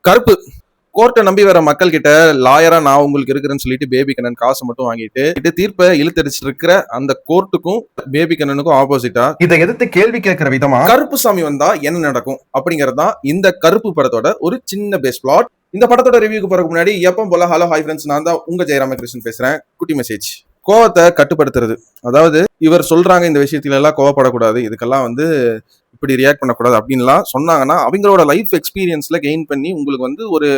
கருப்பு கோர்ட்டை நம்பி வர மக்கள் கிட்ட லாயரா நான் உங்களுக்கு இருக்கிறேன்னு சொல்லிட்டு பேபி கண்ணன் காசு மட்டும் வாங்கிட்டு தீர்ப்பை இழுத்தடிச்சிட்டு இருக்கிற அந்த கோர்ட்டுக்கும் பேபி கண்ணனுக்கும் ஆப்போசிட்டா இதை எதிர்த்து கேள்வி கேட்கிற விதமா கருப்பு சாமி வந்தா என்ன நடக்கும் அப்படிங்கறதுதான் இந்த கருப்பு படத்தோட ஒரு சின்ன பேஸ் பிளாட். இந்த படத்தோட ரிவ்யூக்கு போறதுக்கு முன்னாடி எப்போ போல ஹலோ ஹாய் ஃப்ரெண்ட்ஸ், நான் தான் உங்க ஜெயராமகிருஷ்ணன் பேசுறேன். குட்டி மெசேஜ். கோவத்தை கட்டுப்படுத்துறது, அதாவது இவர் சொல்றாங்க இந்த விஷயத்துல எல்லாம் கோவப்படக்கூடாது, இதுக்கெல்லாம் வந்து இப்படி ரியாக்ட் பண்ணக்கூடாது அப்படின்லாம் சொன்னாங்கன்னா அவங்களோட லைஃப் எக்ஸ்பீரியன்ஸ்ல கெயின் பண்ணி உங்களுக்கு வந்து ஒரு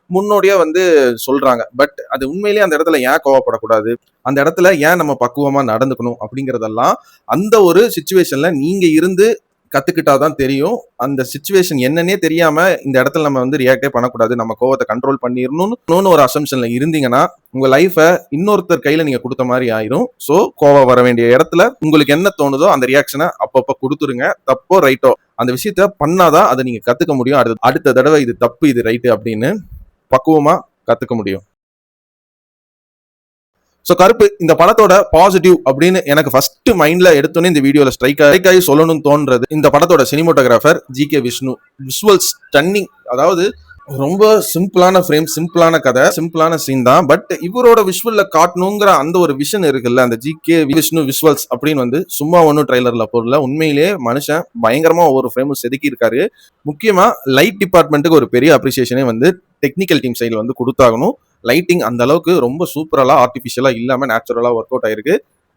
முன்னோடியா வந்து சொல்றாங்க. பட் அது உண்மையிலேயே அந்த இடத்துல ஏன் கோவப்படக்கூடாது, அந்த இடத்துல ஏன் நம்ம பக்குவமா நடந்துக்கணும் அப்படிங்கறதெல்லாம் அந்த ஒரு சிச்சுவேஷன்ல நீங்க இருந்து கத்துக்கிட்டாதான் தெரியும். அந்த சிச்சுவேஷன் என்னன்னே தெரியாம இந்த இடத்துல நம்ம வந்து ரியாக்டே பண்ணக்கூடாது, நம்ம கோவத்தை கண்ட்ரோல் பண்ணிடணும்னு ஒரு அசம்ஷன்ல இருந்தீங்கன்னா உங்க லைஃபை இன்னொருத்தர் கையில நீங்க கொடுத்த மாதிரி ஆயிரும். சோ கோவம் வர வேண்டிய இடத்துல உங்களுக்கு என்ன தோணுதோ அந்த ரியாக்ஷனை அப்பப்ப கொடுத்துருங்க. தப்போ ரைட்டோ அந்த விஷயத்த பண்ணாதான் அதை நீங்க கத்துக்க முடியும். அடுத்த தடவை இது தப்பு இது ரைட்டு அப்படின்னு பக்குவமா கத்துக்க முடியும். சோ கருப்பு இந்த படத்தோட பாசிட்டிவ் அப்படின்னு எனக்கு ஃபர்ஸ்ட் மைண்ட்ல எடுத்தோன்னே இந்த வீடியோல ஸ்ட்ரைக் ஆகி சொல்லணும்னு தோன்றது இந்த படத்தோட cinematographer G K. Vishnu. Visual stunning, அதாவது ரொம்ப சிம்பிளான ஃப்ரேம், சிம்பிளான கதை, சிம்பிளான சீன் தான். பட் இவரோட விஷுவல்ல காட்டணுங்கிற அந்த ஒரு விஷன் இருக்குல்ல, அந்த ஜி.கே. விஷ்ணு விஷுவல்ஸ் அப்படின்னு வந்து சும்மா ஒன்னும் ட்ரைலர்ல போடல. உண்மையிலேயே மனுஷன் பயங்கரமா ஒவ்வொரு ஃப்ரேமும் செதுக்கி இருக்காரு. முக்கியமா லைட் டிபார்ட்மெண்ட்டுக்கு ஒரு பெரிய அப்ரிசியேஷனே வந்து டெக்னிக்கல் டீம் சைட்ல வந்து கொடுத்தாகணும். லைட்டிங் அந்த அளவுக்கு ரொம்ப சூப்பரா ஆர்டிபிஷியலா இல்லாம நேச்சுரலா ஒர்க் அவுட் ஆயிருக்கு.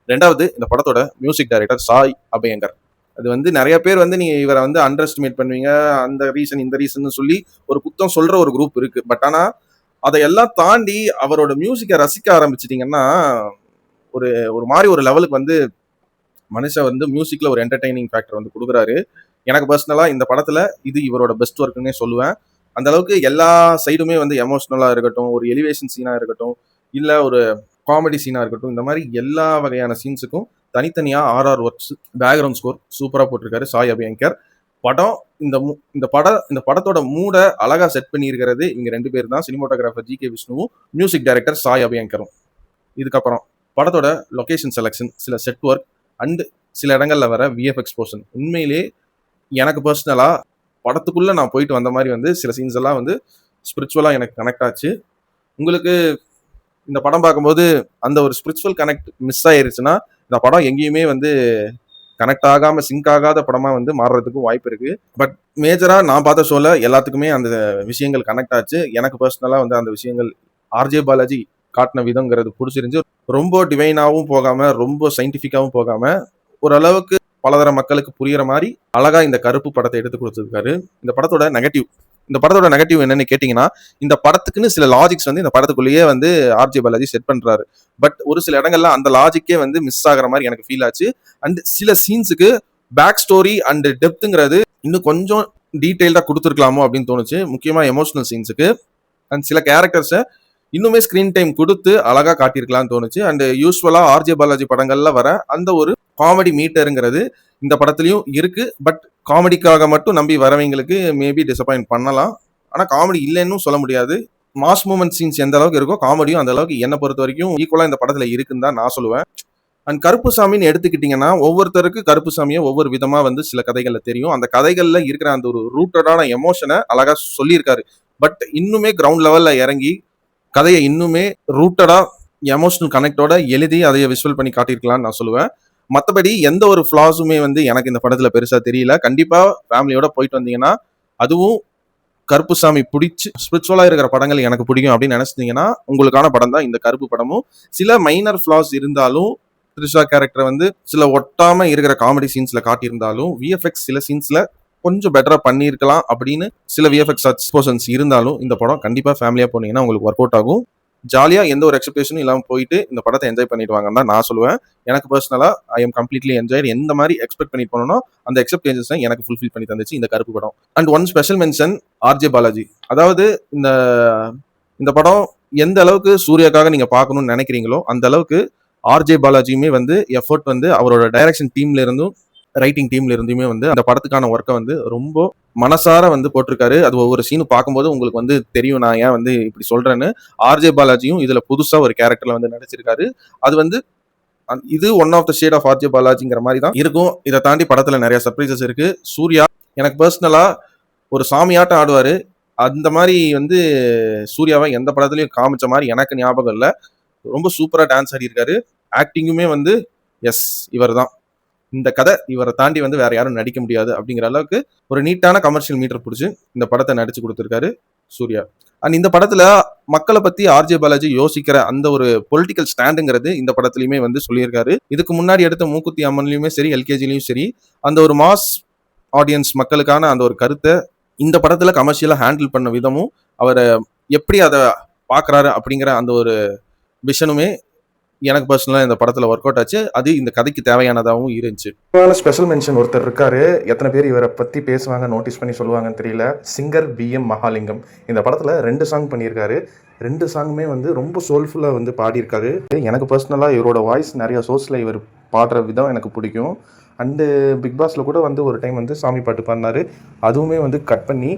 ரெண்டாவது, இந்த படத்தோட மியூசிக் டைரக்டர் சாய் அபயங்கர். அது வந்து நிறைய பேர் வந்து நீங்க இவரை வந்து அண்டர் எஸ்டிமேட் பண்ணுவீங்க, அந்த ரீசன் இந்த ரீசன் சொல்லி ஒரு குத்தம் சொல்ற ஒரு குரூப் இருக்கு. பட் ஆனா அதையெல்லாம் தாண்டி அவரோட மியூசிக்கை ரசிக்க ஆரம்பிச்சிட்டீங்கன்னா ஒரு ஒரு மாதிரி ஒரு லெவலுக்கு வந்து மனுஷன் வந்து மியூசிக்ல ஒரு என்டர்டைனிங் ஃபேக்டர் வந்து கொடுக்குறாரு. எனக்கு பர்சனலா இந்த படத்துல இது இவரோட பெஸ்ட் ஒர்க்குன்னே சொல்லுவேன். அந்த அளவுக்கு எல்லா சைடுமே வந்து எமோஷனலா இருக்கட்டும், ஒரு எலிவேஷன் சீனா இருக்கட்டும், இல்ல ஒரு காமெடி சீனா இருக்கட்டும், இந்த மாதிரி எல்லா வகையான சீன்ஸுக்கும் தனித்தனியா ஆர்ஆர் ஒர்க்ஸ், பேக்ரவுண்ட் ஸ்கோர் சூப்பரா போட்டிருக்காரு சாய் அபியங்கர். படம் இந்த படத்தோட மூட அழகா செட் பண்ணி இருக்கிறது இவங்க ரெண்டு பேர் தான், சினிமோட்டோகிராஃபர் ஜி.கே. விஷ்ணுவும் மியூசிக் டைரக்டர் சாய் அபியங்கரும். இதுக்கப்புறம் படத்தோட லொகேஷன் செலக்ஷன், சில செட் ஒர்க் அண்ட் சில இடங்கள்ல வர விஎஃப்எக்ஸ் போர்ஷன் உண்மையிலே எனக்கு பர்சனலா படத்துக்குள்ள நான் போயிட்டு வந்த மாதிரி வந்து சில சீன்ஸ் எல்லாம் வந்து ஸ்பிரிச்சுவலா எனக்கு கனெக்ட் ஆச்சு. உங்களுக்கு இந்த படம் பார்க்கும்போது அந்த ஒரு ஸ்பிரிச்சுவல் கனெக்ட் மிஸ் ஆயிருச்சுன்னா இந்த படம் எங்கேயுமே வந்து கனெக்ட் ஆகாம சிங்க் ஆகாத படமா வந்து மாறுறதுக்கும் வாய்ப்பு இருக்கு. பட் மேஜரா நான் பார்த்த ஷோல எல்லாத்துக்குமே அந்த விஷயங்கள் கனெக்ட் ஆச்சு. எனக்கு பர்சனலா வந்து அந்த விஷயங்கள் ஆர்ஜே பாலாஜி காட்டின விதங்கிறது பிடிச்சிருந்துச்சு. ரொம்ப டிவைனாவும் போகாம ரொம்ப சயின்டிபிக்காவும் போகாம ஓரளவுக்கு பலதர மக்களுக்கு புரியுற மாதிரி அழகா இந்த கருப்பு படத்தை எடுத்து கொடுத்துருக்காரு. இந்த படத்தோட நெகட்டிவ் என்னன்னு கேட்டீங்கன்னா, இந்த படத்துக்குன்னு சில லாஜிக்ஸ் வந்து இந்த படத்துக்குள்ளேயே வந்து ஆர்ஜே பாலாஜி செட் பண்றாரு. பட் ஒரு சில இடங்கள்ல அந்த லாஜிக்கே வந்து மிஸ் ஆகிற மாதிரி எனக்கு ஃபீல் ஆச்சு. அண்ட் சில சீன்ஸுக்கு பேக் ஸ்டோரி அண்ட் டெப்த்துங்கிறது இன்னும் கொஞ்சம் டீட்டெயில்டா கொடுத்துருக்கலாமோ அப்படின்னு தோணுச்சு. முக்கியமா எமோஷனல் சீன்ஸுக்கு அண்ட் சில கேரக்டர்ஸை இன்னுமே ஸ்கிரீன் டைம் கொடுத்து அழகா காட்டியிருக்கலாம்னு தோணுச்சு. அண்ட் யூஸ்வலா ஆர்ஜே பாலாஜி படங்கள்ல வர அந்த ஒரு காமெடி மீட்டருங்கிறது இந்த படத்துலயும் இருக்கு. பட் காமெடிக்காக மட்டும் நம்பி வரவங்களுக்கு மேபி டிசப்பாயிண்ட் பண்ணலாம். ஆனா காமெடி இல்லைன்னு சொல்ல முடியாது. மாஸ் மூமெண்ட் சீன்ஸ் எந்த அளவுக்கு இருக்கோ காமெடியும் அந்த அளவுக்கு என்னை பொறுத்த வரைக்கும் ஈக்குவலா இந்த படத்துல இருக்குன்னு தான் நான் சொல்லுவேன். அண்ட் கருப்புசாமின்னு எடுத்துக்கிட்டீங்கன்னா ஒவ்வொருத்தருக்கு கருப்புசாமியை ஒவ்வொரு விதமா வந்து சில கதைகள்ல தெரியும். அந்த கதைகள்ல இருக்கிற அந்த ஒரு ரூட்டடான எமோஷனை அழகா சொல்லியிருக்காரு. பட் இன்னுமே கிரவுண்ட் லெவல்ல இறங்கி கதையை இன்னுமே ரூட்டடா எமோஷனல் கனெக்டோட எழுதி அதைய விஷுவல் பண்ணி காட்டியிருக்கலாம்னு நான் சொல்லுவேன். மற்றபடி எந்த ஒரு ஃபிளாஸுமே வந்து எனக்கு இந்த படத்துல பெருசா தெரியல. கண்டிப்பா ஃபேமிலியோட போயிட்டு வந்தீங்கன்னா, அதுவும் கருப்புசாமி பிடிச்சி ஸ்பிரிச்சுவலா இருக்கிற படங்கள் எனக்கு பிடிக்கும் அப்படின்னு நினைச்சிட்டீங்கன்னா உங்களுக்கான படம் தான் இந்த கருப்பு படமும். சில மைனர் ஃபிளாஸ் இருந்தாலும், த்ரிஷா கேரக்டர் வந்து சில ஒட்டாம இருக்கிற காமெடி சீன்ஸ்ல காட்டியிருந்தாலும், விஎஃப்எக்ஸ் சில சீன்ஸ்ல கொஞ்சம் பெட்டரா பண்ணியிருக்கலாம் அப்படின்னு சில விஎஃப்எக்ஸ் எக்ஸ்போஷன்ஸ் இருந்தாலும் இந்த படம் கண்டிப்பா ஃபேமிலியா போனீங்கன்னா உங்களுக்கு ஒர்க் அவுட் ஆகும். ஜாலியா எந்த ஒரு எக்ஸ்பெக்டேஷனும் இல்லாம போயிட்டு இந்த படத்தை என்ஜாய் பண்ணிட்டு வாங்கன்னு தான் நான் சொல்லுவேன். எனக்கு பர்சனலா ஐ எம் கம்ப்ளீட்லி என்ஜாய்ட். எந்த மாதிரி எக்ஸ்பெக்ட் பண்ணிட்டு போனோம் அந்த எக்ஸ்பெக்டேஷன்ஸை எனக்கு ஃபுல்ஃபில் பண்ணி தந்துச்சு இந்த கருப்பு படம். And one special mention RJ Balaji. அதாவது இந்த படம் எந்த அளவுக்கு சூர்யாக்காக நீங்க பார்க்கணும்னு நினைக்கிறீங்களோ அந்த அளவுக்கு ஆர்ஜே பாலாஜியுமே வந்து எஃபர்ட் வந்து அவரோட டைரக்ஷன் டீம்ல இருந்தும் ரைட்டிங் டீம்ல இருந்துமே வந்து அந்த படத்துக்கான ஒர்க்கை வந்து ரொம்ப மனசார வந்து போட்டிருக்காரு. அது ஒவ்வொரு சீனும் பார்க்கும்போது உங்களுக்கு வந்து தெரியும் நான் ஏன் வந்து இப்படி சொல்றேன்னு. ஆர்ஜே பாலாஜியும் இதுல புதுசா ஒரு கேரக்டர்ல வந்து நடிச்சிருக்காரு. அது வந்து இது one of the shade of RJ பாலாஜிங்கிற மாதிரி தான் இருக்கும். இதை தாண்டி படத்துல நிறைய சர்ப்ரைசஸ் இருக்கு. சூர்யா எனக்கு பர்சனலா ஒரு சாமியாட்டம் ஆடுவாரு. அந்த மாதிரி வந்து சூர்யாவை எந்த படத்துலயும் காமிச்ச மாதிரி எனக்கு ஞாபகம் இல்லை. ரொம்ப சூப்பரா டான்ஸ் ஆடி இருக்காரு. ஆக்டிங்குமே வந்து எஸ் இவர் தான், இந்த கதை இவரை தாண்டி வந்து வேற யாரும் நடிக்க முடியாது அப்படிங்கிற அளவுக்கு ஒரு நீட்டான கமர்ஷியல் மீட்டர் பிடிச்சி இந்த படத்தை நடிச்சு கொடுத்துருக்காரு சூர்யா. அண்ட் இந்த படத்துல மக்களை பத்தி ஆர்ஜே பாலாஜி யோசிக்கிற அந்த ஒரு பொலிட்டிக்கல் ஸ்டாண்டுங்கிறது இந்த படத்துலயுமே வந்து சொல்லியிருக்காரு. இதுக்கு முன்னாடி எடுத்த மூக்குத்தி அம்மன்லயுமே சரி, எல்கேஜிலையும் சரி, அந்த ஒரு மாஸ் ஆடியன்ஸ் மக்களுக்கான அந்த ஒரு கருத்தை இந்த படத்துல கமர்ஷியலா ஹேண்டில் பண்ண விதமும், அவரை எப்படி அதை பாக்குறாரு அப்படிங்கிற அந்த ஒரு விஷனுமே எனக்கு பர்சனலாக இந்த படத்தில் ஒர்க் அவுட் ஆச்சு. அது இந்த கதைக்கு தேவையானதாகவும் இருந்துச்சு. ஸ்பெஷல் மென்ஷன் ஒருத்தர் இருக்காரு. எத்தனை பேர் இவரை பற்றி பேசுவாங்க, நோட்டீஸ் பண்ணி சொல்லுவாங்கன்னு தெரியல. Singer BM Mahalingam. இந்த படத்தில் 2 சாங் பண்ணியிருக்காரு. 2 சாங்குமே வந்து ரொம்ப சோல்ஃபுல்லாக வந்து பாடியிருக்காரு. எனக்கு பர்சனலாக இவரோட வாய்ஸ் நிறைய சோர்ஸில் இவர் பாடுற விதம் எனக்கு பிடிக்கும். அண்டு பிக் பாஸில் கூட வந்து ஒரு டைம் வந்து சாமி பாட்டு பாடினார். அதுவுமே வந்து கட் பண்ணி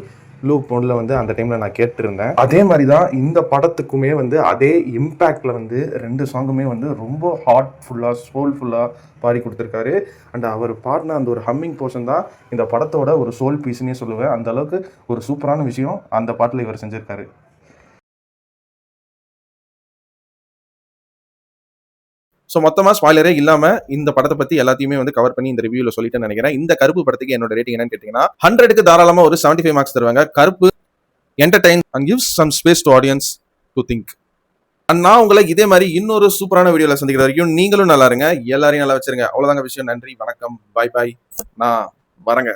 லூப் மோடில் வந்து அந்த டைமில் நான் கேட்டிருந்தேன். அதே மாதிரி தான் இந்த படத்துக்குமே வந்து அதே இம்பேக்டில் வந்து 2 சாங்குமே வந்து ரொம்ப ஹார்ட்ஃபுல்லாக சோல்ஃபுல்லாக பாடி கொடுத்துருக்காரு. அண்ட் அவர் பாடின அந்த ஒரு ஹம்மிங் போர்ஷன் தான் இந்த படத்தோட ஒரு சோல் பீஸ்னே சொல்லுவேன். அந்த அளவுக்கு ஒரு சூப்பரான விஷயம் அந்த பாட்டில் இவர் செஞ்சுருக்காரு. ஸோ மொத்தமாக ஸ்பாய்லரே இல்லாமல் இந்த படத்தை பற்றி எல்லாத்தையுமே வந்து கவர் பண்ணி இந்த ரிவ்யூவில் சொல்லிட்டேன்னு நினைக்கிறேன். இந்த கருப்பு படத்துக்கு என்னோட ரேட்டிங் என்னன்னு கேட்டிங்கன்னா 100க்கு தாராளமாக ஒரு 75 மார்க்ஸ் தருவாங்க. கருப்பு entertain and gives some space to audience to think. And நான் உங்களை இதே மாதிரி இன்னொரு சூப்பரான வீடியோவில் சந்திக்கிற வரைக்கும் நீங்களும் நல்லா இருங்க, எல்லாரையும் நல்லா வச்சிருங்க. அவ்வளோதாங்க விஷயம். நன்றி, வணக்கம், பாய் பாய். நான் வரேங்க.